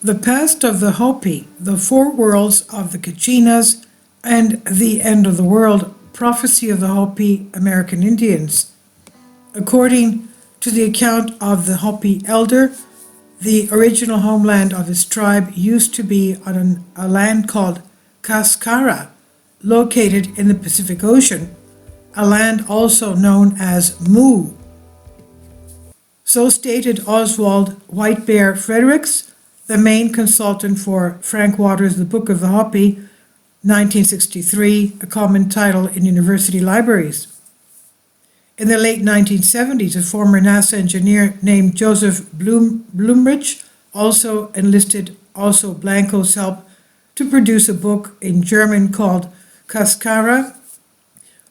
The Past of the Hopi, The Four Worlds of the Kachinas, and the End of the World, Prophecy of the Hopi American Indians. According to the account of the Hopi elder, the original homeland of his tribe used to be on a land called Kaskara, located in the Pacific Ocean, a land also known as Mu. So stated Oswald White Bear Fredericks, the main consultant for Frank Waters' The Book of the Hopi, 1963, a common title in university libraries. In the late 1970s, a former NASA engineer named Joseph Blumrich also enlisted Blanco's help to produce a book in German called Kaskara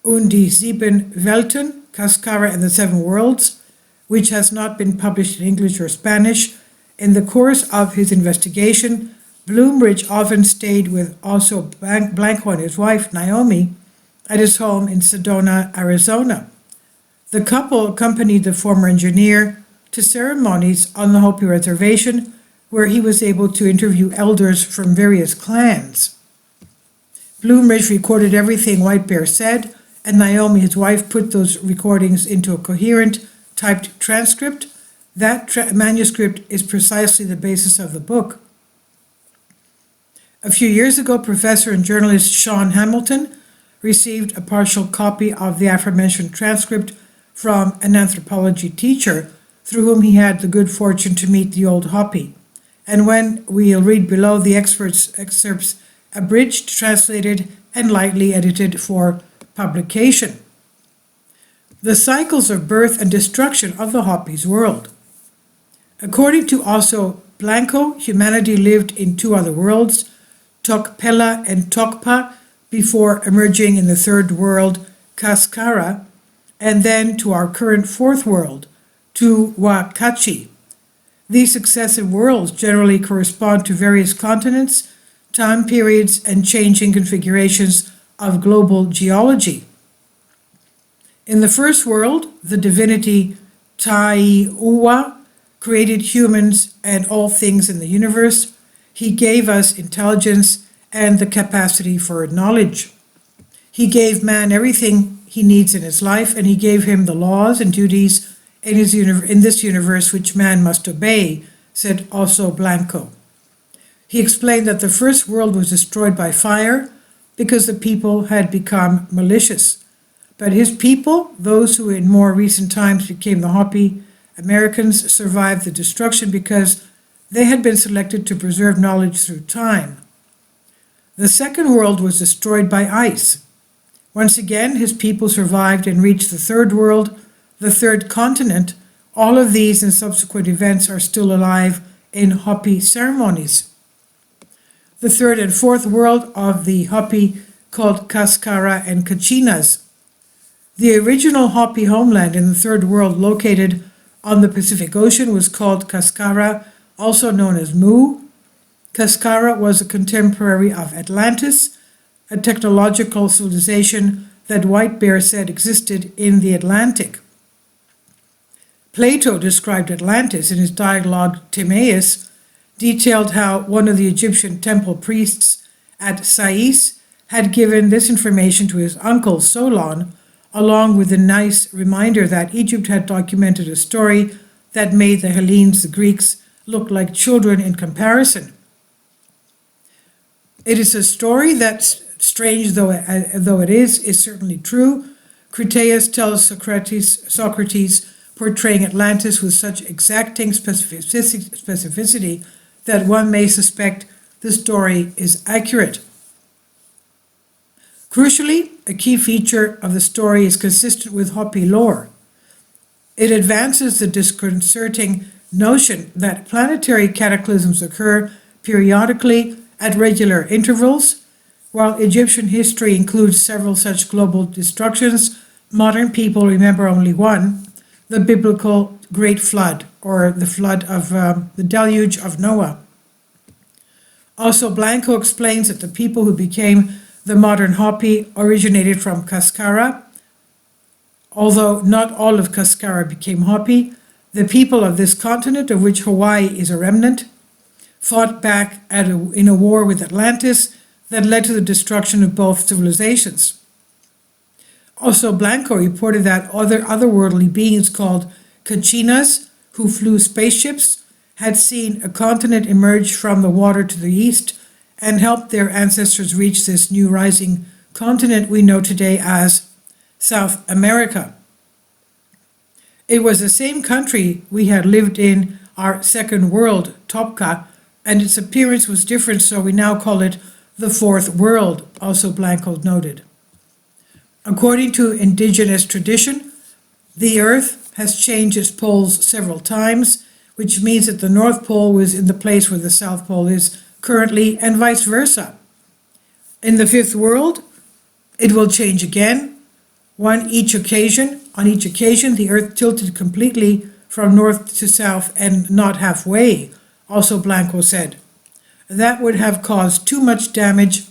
und die Sieben Welten, Kaskara and the Seven Worlds, which has not been published in English or Spanish. In the course of his investigation, Blumrich often stayed with also Blanco and his wife, Naomi, at his home in Sedona, Arizona. The couple accompanied the former engineer to ceremonies on the Hopi reservation, where he was able to interview elders from various clans. Blumrich recorded everything White Bear said, and Naomi, his wife, put those recordings into a coherent, typed transcript. That manuscript is precisely the basis of the book. A few years ago, professor and journalist Sean Hamilton received a partial copy of the aforementioned transcript from an anthropology teacher through whom he had the good fortune to meet the old Hopi. And when we'll read below the excerpts abridged, translated, and lightly edited for publication. The cycles of birth and destruction of the Hopi's world. According to also Blanco, humanity lived in two other worlds, Tokpela and Tokpa, before emerging in the third world, Kaskara, and then to our current fourth world, Tuwakachi. These successive worlds generally correspond to various continents, time periods, and changing configurations of global geology. In the first world, the divinity Taiuwa created humans and all things in the universe. He gave us intelligence and the capacity for knowledge. He gave man everything he needs in his life, and he gave him the laws and duties in this universe which man must obey, said also Blanco. He explained that the first world was destroyed by fire because the people had become malicious. But his people, those who in more recent times became the Hopi Americans, survived the destruction because they had been selected to preserve knowledge through time. The second world was destroyed by ice. Once again, his people survived and reached the third world, the third continent. All of these and subsequent events are still alive in Hopi ceremonies. The third and fourth world of the Hopi called Kaskara and Kachinas. The original Hopi homeland in the third world, located on the Pacific Ocean, was called Kaskara, also known as Mu. Kaskara was a contemporary of Atlantis, a technological civilization that White Bear said existed in the Atlantic. Plato described Atlantis in his dialogue Timaeus, detailed how one of the Egyptian temple priests at Sais had given this information to his uncle Solon, along with a nice reminder that Egypt had documented a story that made the Hellenes, the Greeks, look like children in comparison. It is a story that, strange though it is certainly true. Critias tells Socrates portraying Atlantis with such exacting specificity that one may suspect the story is accurate. Crucially, a key feature of the story is consistent with Hopi lore. It advances the disconcerting notion that planetary cataclysms occur periodically at regular intervals. While Egyptian history includes several such global destructions, modern people remember only one, the biblical Great Flood, or the flood of the deluge of Noah. Also, Blanco explains that the people who became the modern Hopi originated from Kaskara. Although not all of Kaskara became Hopi, the people of this continent, of which Hawaii is a remnant, fought back in a war with Atlantis that led to the destruction of both civilizations. Also, Blanco reported that otherworldly beings called Kachinas, who flew spaceships, had seen a continent emerge from the water to the east and helped their ancestors reach this new rising continent we know today as South America. It was the same country we had lived in our second world, Topka, and its appearance was different, so we now call it the fourth world, also Blanco noted. According to indigenous tradition, the Earth has changed its poles several times, which means that the North Pole was in the place where the South Pole is currently, and vice versa. In the fifth world, it will change again. On each occasion, the Earth tilted completely from north to south and not halfway, also Blanco said. That would have caused too much damage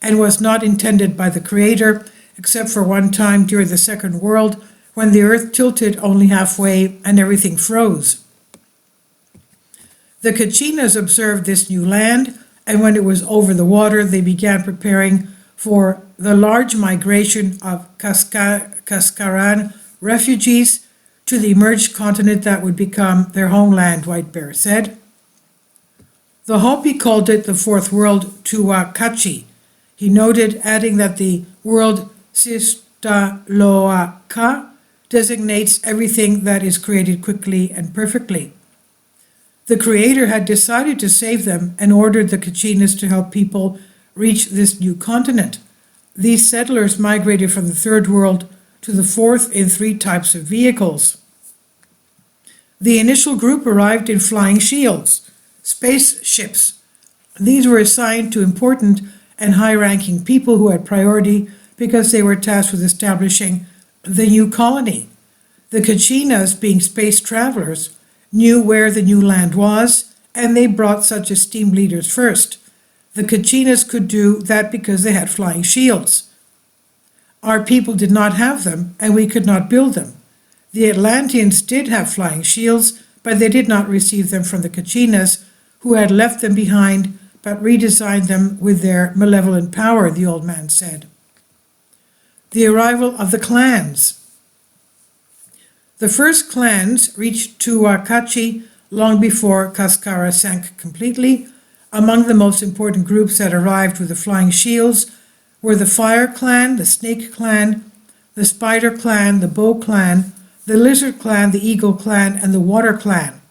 and was not intended by the Creator, except for one time during the Second World when the Earth tilted only halfway and everything froze. The Kachinas observed this new land, and when it was over the water, they began preparing for the large migration of Kaskaran refugees to the emerged continent that would become their homeland, White Bear said. The Hopi called it the fourth world Tuakachi. He noted, adding that the word Sistaloaka designates everything that is created quickly and perfectly. The Creator had decided to save them and ordered the Kachinas to help people reach this new continent. These settlers migrated from the third world to the fourth in 3 types of vehicles. The initial group arrived in flying shields, spaceships. These were assigned to important and high-ranking people who had priority because they were tasked with establishing the new colony. The Kachinas, being space travelers, knew where the new land was, and they brought such esteemed leaders first. The Kachinas could do that because they had flying shields. Our people did not have them, and we could not build them. The Atlanteans did have flying shields, but they did not receive them from the Kachinas, who had left them behind, but redesigned them with their malevolent power, the old man said. The arrival of the clans. The first clans reached Tuakachi long before Kaskara sank completely. Among the most important groups that arrived with the flying shields were the Fire Clan, the Snake Clan, the Spider Clan, the Bow Clan, the Lizard Clan, the Eagle Clan, and the Water Clan.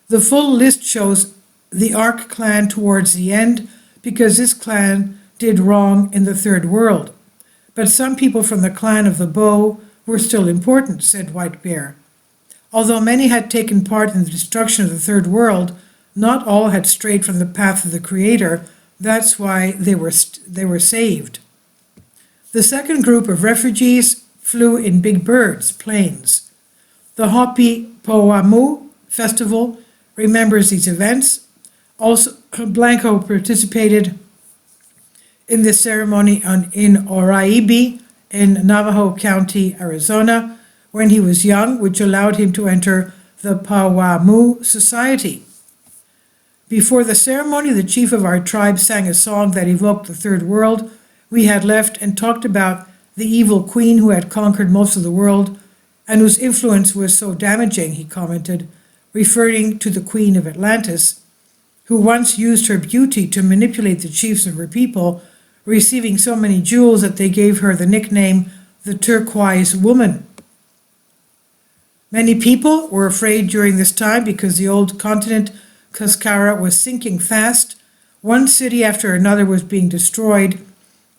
The full list shows the Ark Clan towards the end because this clan did wrong in the third world. But some people from the clan of the Bow were still important, said White Bear. Although many had taken part in the destruction of the third world, not all had strayed from the path of the Creator. That's why they were saved. The second group of refugees flew in big birds, planes. The Hopi Poamu festival remembers these events. Also, Blanco participated in this ceremony in Oraibi in Navajo County, Arizona, when he was young, which allowed him to enter the Poamu Society. Before the ceremony, the chief of our tribe sang a song that evoked the third world we had left and talked about the evil queen who had conquered most of the world and whose influence was so damaging, he commented, referring to the queen of Atlantis, who once used her beauty to manipulate the chiefs of her people, receiving so many jewels that they gave her the nickname the Turquoise Woman. Many people were afraid during this time because the old continent Kaskara was sinking fast. One city after another was being destroyed.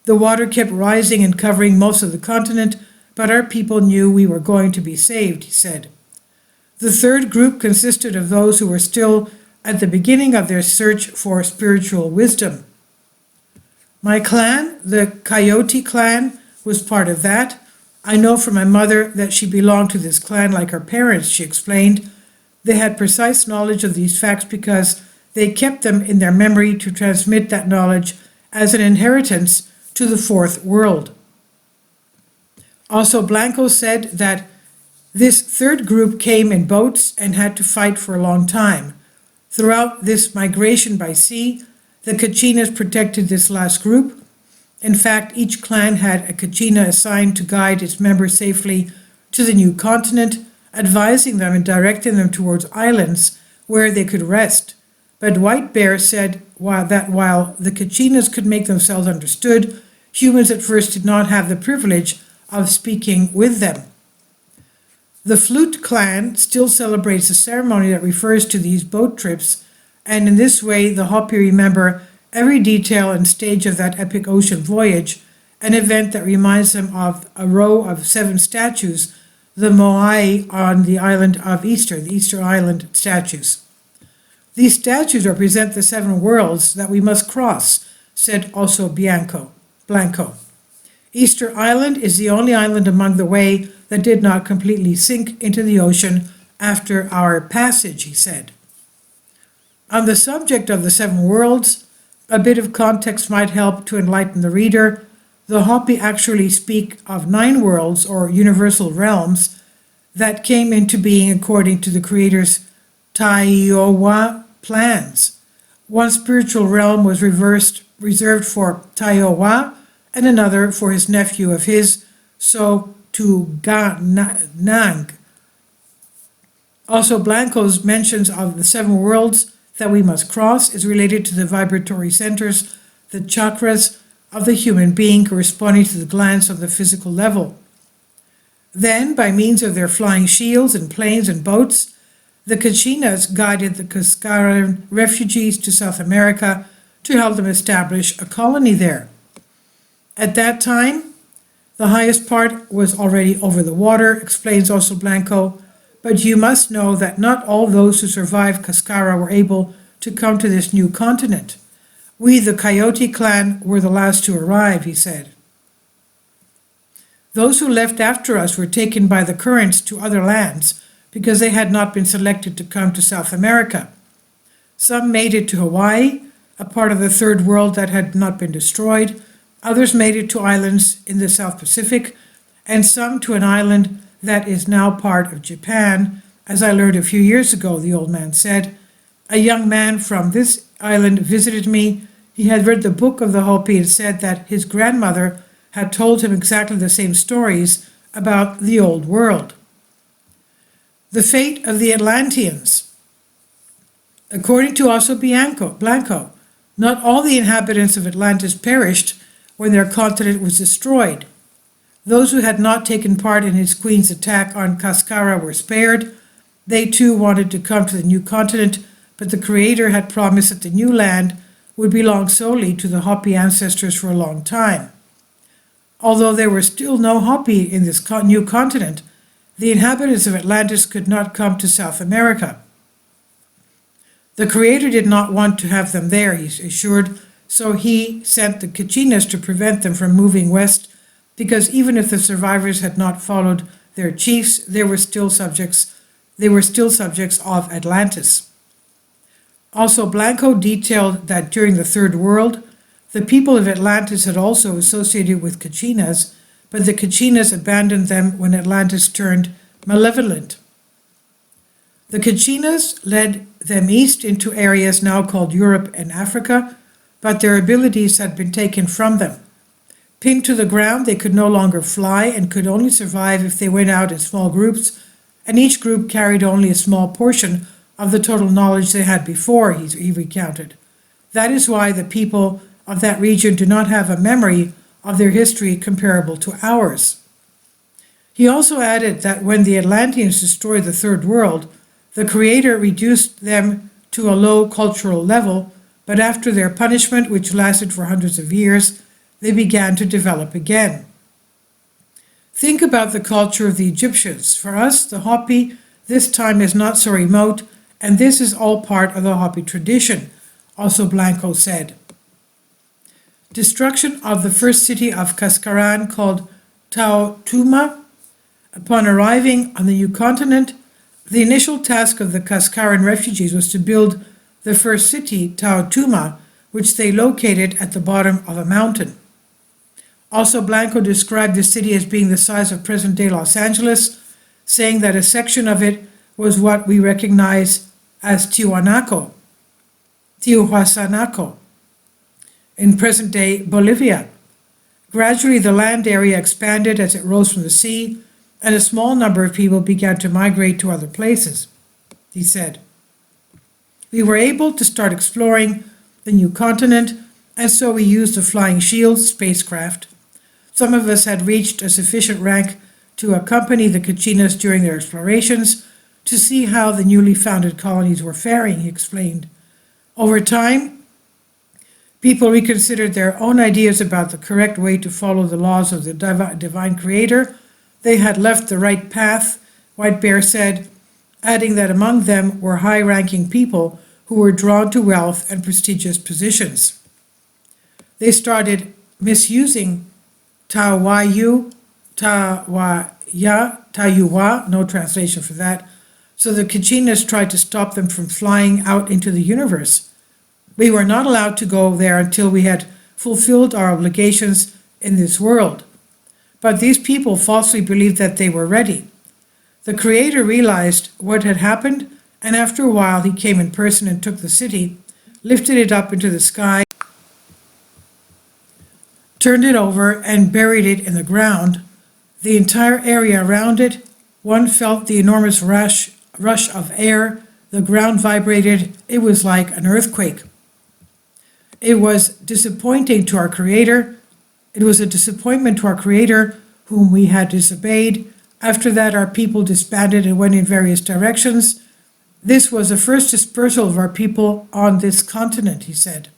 The water kept rising and covering most of the continent, but our people knew we were going to be saved, he said. The third group consisted of those who were still at the beginning of their search for spiritual wisdom. My clan, the Coyote clan, was part of that. I know from my mother that she belonged to this clan like her parents, she explained. They had precise knowledge of these facts because they kept them in their memory to transmit that knowledge as an inheritance to the fourth world. Also, Blanco said that this third group came in boats and had to fight for a long time. Throughout this migration by sea, the Kachinas protected this last group. In fact, each clan had a Kachina assigned to guide its members safely to the new continent, advising them and directing them towards islands where they could rest. But White Bear said that while the Kachinas could make themselves understood, humans at first did not have the privilege of speaking with them. The Flute clan still celebrates a ceremony that refers to these boat trips, and in this way the Hopi remember every detail and stage of that epic ocean voyage, an event that reminds them of a row of 7 statues, the Moai on the island of Easter, the Easter Island statues. These statues represent the 7 worlds that we must cross, said also Blanco. Easter Island is the only island among the way that did not completely sink into the ocean after our passage, he said. On the subject of the 7 worlds, a bit of context might help to enlighten the reader. The Hopi actually speak of 9 worlds, or universal realms, that came into being according to the Creator's Taiowa plans. One spiritual realm was reserved for Taiowa, and another for his nephew of his, Nang. Also, Blanco's mentions of the 7 worlds that we must cross is related to the vibratory centers, the chakras of the human being corresponding to the glands of the physical level. Then, by means of their flying shields and planes and boats, the Kachinas guided the Kaskaran refugees to South America to help them establish a colony there. At that time, the highest part was already over the water, explains also Blanco, but you must know that not all those who survived Kaskara were able to come to this new continent. We, the Coyote clan, were the last to arrive, he said. Those who left after us were taken by the currents to other lands because they had not been selected to come to South America. Some made it to Hawaii, a part of the 3rd world that had not been destroyed. Others made it to islands in the South Pacific, and some to an island that is now part of Japan, as I learned a few years ago, the old man said. A young man from this island visited me. He had read the book of the Hopi and said that his grandmother had told him exactly the same stories about the old world. The fate of the Atlanteans. According to also Blanco, not all the inhabitants of Atlantis perished when their continent was destroyed. Those who had not taken part in his queen's attack on Kaskara were spared. They too wanted to come to the new continent, but the Creator had promised that the new land would belong solely to the Hopi ancestors for a long time. Although there were still no Hopi in this new continent, the inhabitants of Atlantis could not come to South America. The Creator did not want to have them there, he assured, so he sent the Kachinas to prevent them from moving west, because even if the survivors had not followed their chiefs, they were still subjects of Atlantis. Also, Blanco detailed that during the 3rd world, the people of Atlantis had also associated with Kachinas, but the Kachinas abandoned them when Atlantis turned malevolent. The Kachinas led them east into areas now called Europe and Africa, but their abilities had been taken from them. Pinned to the ground, they could no longer fly and could only survive if they went out in small groups, and each group carried only a small portion of the total knowledge they had before, he recounted. That is why the people of that region do not have a memory of their history comparable to ours. He also added that when the Atlanteans destroyed the 3rd world, the Creator reduced them to a low cultural level, but after their punishment, which lasted for hundreds of years, they began to develop again. Think about the culture of the Egyptians. For us, the Hopi, this time is not so remote, and this is all part of the Hopi tradition, also Blanco said. Destruction of the first city of Kaskaran called Taotuma. Upon arriving on the new continent, the initial task of the Kaskaran refugees was to build the first city, Taotuma, which they located at the bottom of a mountain. Also, Blanco described the city as being the size of present-day Los Angeles, saying that a section of it was what we recognize as Tiwanaku. Tihuanaco, in present-day Bolivia. Gradually, the land area expanded as it rose from the sea, and a small number of people began to migrate to other places, he said. We were able to start exploring the new continent, and so we used the Flying Shield spacecraft. Some of us had reached a sufficient rank to accompany the Kachinas during their explorations to see how the newly founded colonies were faring, he explained. Over time, people reconsidered their own ideas about the correct way to follow the laws of the divine creator. They had left the right path, White Bear said, adding that among them were high-ranking people who were drawn to wealth and prestigious positions. They started misusing Tayuwa, no translation for that, so the Kachinas tried to stop them from flying out into the universe. We were not allowed to go there until we had fulfilled our obligations in this world. But these people falsely believed that they were ready. The Creator realized what had happened, and after a while he came in person and took the city, lifted it up into the sky, turned it over, and buried it in the ground. The entire area around it, one felt the enormous rush of air. The ground vibrated. It was like an earthquake. It was disappointing to our Creator. It was a disappointment to our Creator, whom we had disobeyed. After that, our people disbanded and went in various directions. This was the first dispersal of our people on this continent, he said.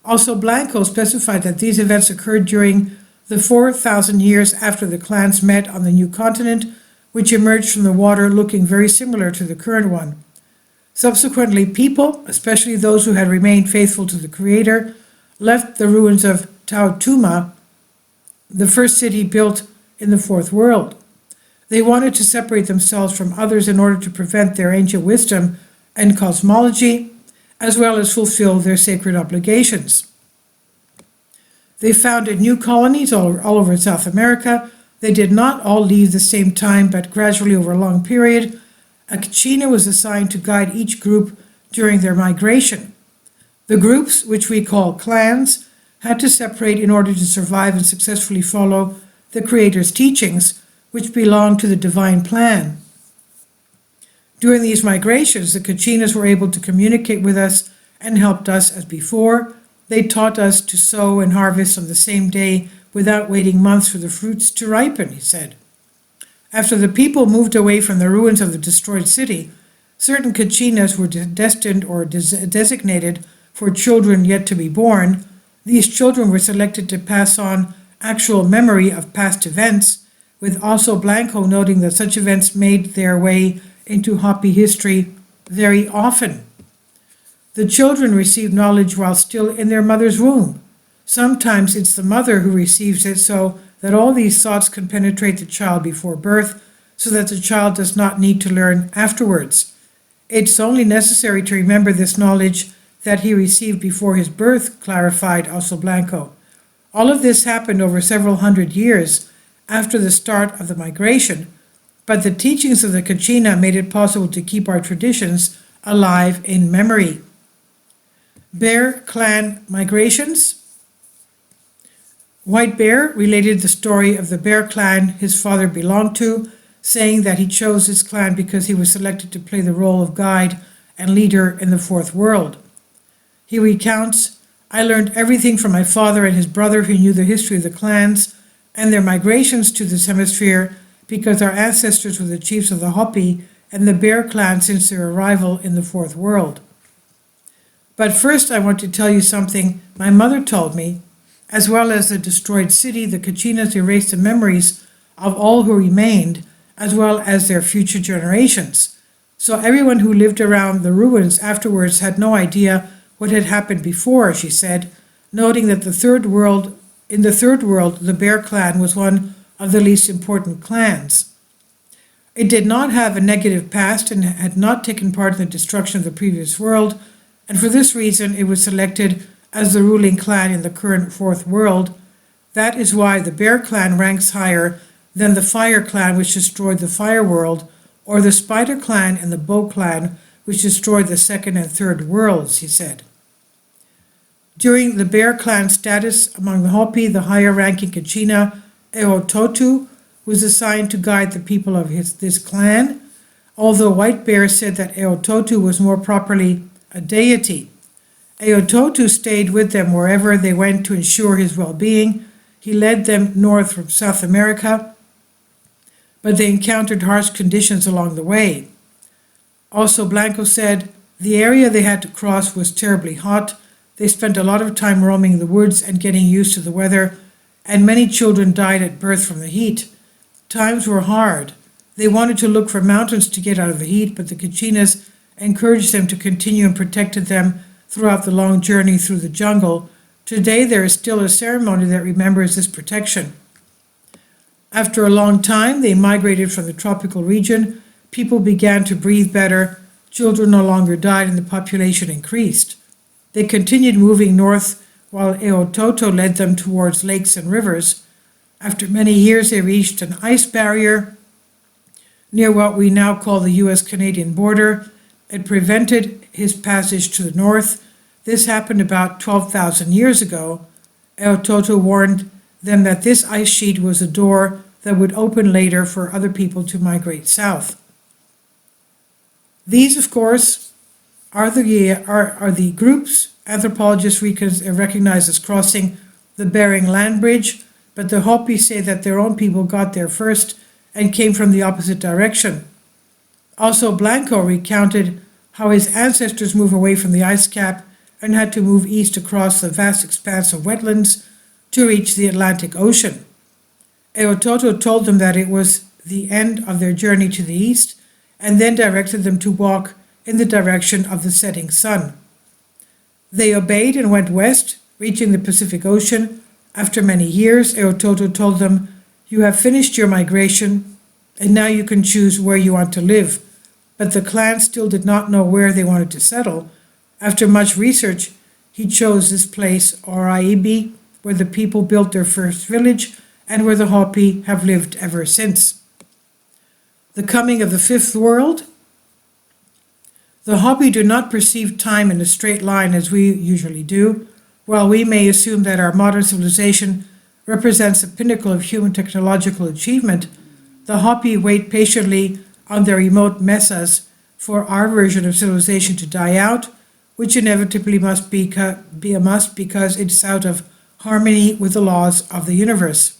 Also, Blanco specified that these events occurred during the 4,000 years after the clans met on the new continent, which emerged from the water looking very similar to the current one. Subsequently, people, especially those who had remained faithful to the Creator, left the ruins of Tautuma, the first city built in the Fourth World. They wanted to separate themselves from others in order to prevent their ancient wisdom and cosmology, as well as fulfill their sacred obligations. They founded new colonies all over South America. They did not all leave the same time, but gradually over a long period. A Kachina was assigned to guide each group during their migration. The groups, which we call clans, had to separate in order to survive and successfully follow the Creator's teachings, which belonged to the divine plan. During these migrations, the Kachinas were able to communicate with us and helped us as before. They taught us to sow and harvest on the same day without waiting months for the fruits to ripen, he said. After the people moved away from the ruins of the destroyed city, certain Kachinas were destined or designated for children yet to be born. These children were selected to pass on actual memory of past events, with also Blanco noting that such events made their way into Hopi history very often. The children receive knowledge while still in their mother's womb. Sometimes it's the mother who receives it so that all these thoughts can penetrate the child before birth, so that the child does not need to learn afterwards. It's only necessary to remember this knowledge that he received before his birth, clarified also Blanco. All of this happened over several hundred years after the start of the migration, but the teachings of the Kachina made it possible to keep our traditions alive in memory. Bear clan migrations. White Bear related the story of the Bear clan his father belonged to, saying that he chose this clan because he was selected to play the role of guide and leader in the Fourth World. He recounts, "I learned everything from my father and his brother who knew the history of the clans and their migrations to this hemisphere because our ancestors were the chiefs of the Hopi and the Bear clan since their arrival in the Fourth World. But first I want to tell you something my mother told me. As well as the destroyed city, the Kachinas erased the memories of all who remained, as well as their future generations. So everyone who lived around the ruins afterwards had no idea what had happened before," she said, noting that in the third world, the Bear clan was one of the least important clans. It did not have a negative past and had not taken part in the destruction of the previous world, and for this reason it was selected as the ruling clan in the current Fourth World. That is why the Bear clan ranks higher than the Fire clan, which destroyed the Fire World, or the Spider clan and the Bow clan, which destroyed the second and third worlds, he said. During the Bear Clan status among the Hopi, the higher-ranking Kachina, Eototu, was assigned to guide the people of this clan, although White Bear said that Eototu was more properly a deity. Eototu stayed with them wherever they went to ensure his well-being. He led them north from South America, but they encountered harsh conditions along the way. Also, Blanco said the area they had to cross was terribly hot. They spent a lot of time roaming the woods and getting used to the weather, and many children died at birth from the heat. Times were hard. They wanted to look for mountains to get out of the heat, but the Kachinas encouraged them to continue and protected them throughout the long journey through the jungle. Today there is still a ceremony that remembers this protection. After a long time, they migrated from the tropical region. People began to breathe better. Children no longer died and the population increased. They continued moving north while Eototo led them towards lakes and rivers. After many years, they reached an ice barrier near what we now call the U.S.-Canadian border. It prevented his passage to the north. This happened about 12,000 years ago. Eototo warned them that this ice sheet was a door that would open later for other people to migrate south. These, of course, are the groups anthropologists recognize as crossing the Bering Land Bridge, but the Hopi say that their own people got there first and came from the opposite direction. Also, Blanco recounted how his ancestors moved away from the ice cap and had to move east across the vast expanse of wetlands to reach the Atlantic Ocean. Eototo told them that it was the end of their journey to the east and then directed them to walk in the direction of the setting sun. They obeyed and went west, reaching the Pacific Ocean. After many years, Eototo told them, "You have finished your migration, and now you can choose where you want to live." But the clan still did not know where they wanted to settle. After much research, he chose this place, Oraibi, where the people built their first village and where the Hopi have lived ever since. The coming of the fifth world. The Hopi do not perceive time in a straight line as we usually do. While we may assume that our modern civilization represents the pinnacle of human technological achievement, the Hopi wait patiently on their remote mesas for our version of civilization to die out, which inevitably must be a must because it's out of harmony with the laws of the universe.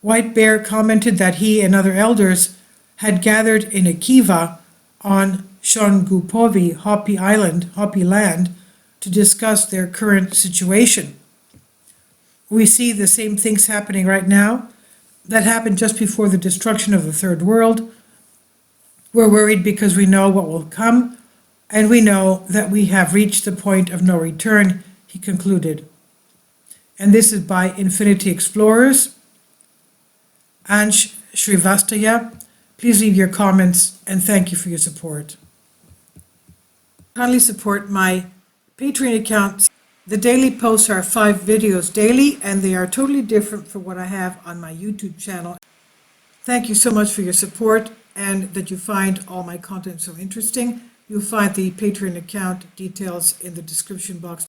White Bear commented that he and other elders had gathered in a kiva on Shongupovi, Hopi Island, Hopi land, to discuss their current situation. We see the same things happening right now that happened just before the destruction of the third world. We're worried because we know what will come, and we know that we have reached the point of no return, he concluded. And this is by Infinity Explorers. Ansh Shrivastaya. Please leave your comments and thank you for your support. Kindly support my Patreon account. The daily posts are 5 videos daily, and they are totally different from what I have on my YouTube channel. Thank you so much for your support and that you find all my content so interesting. You'll find the Patreon account details in the description box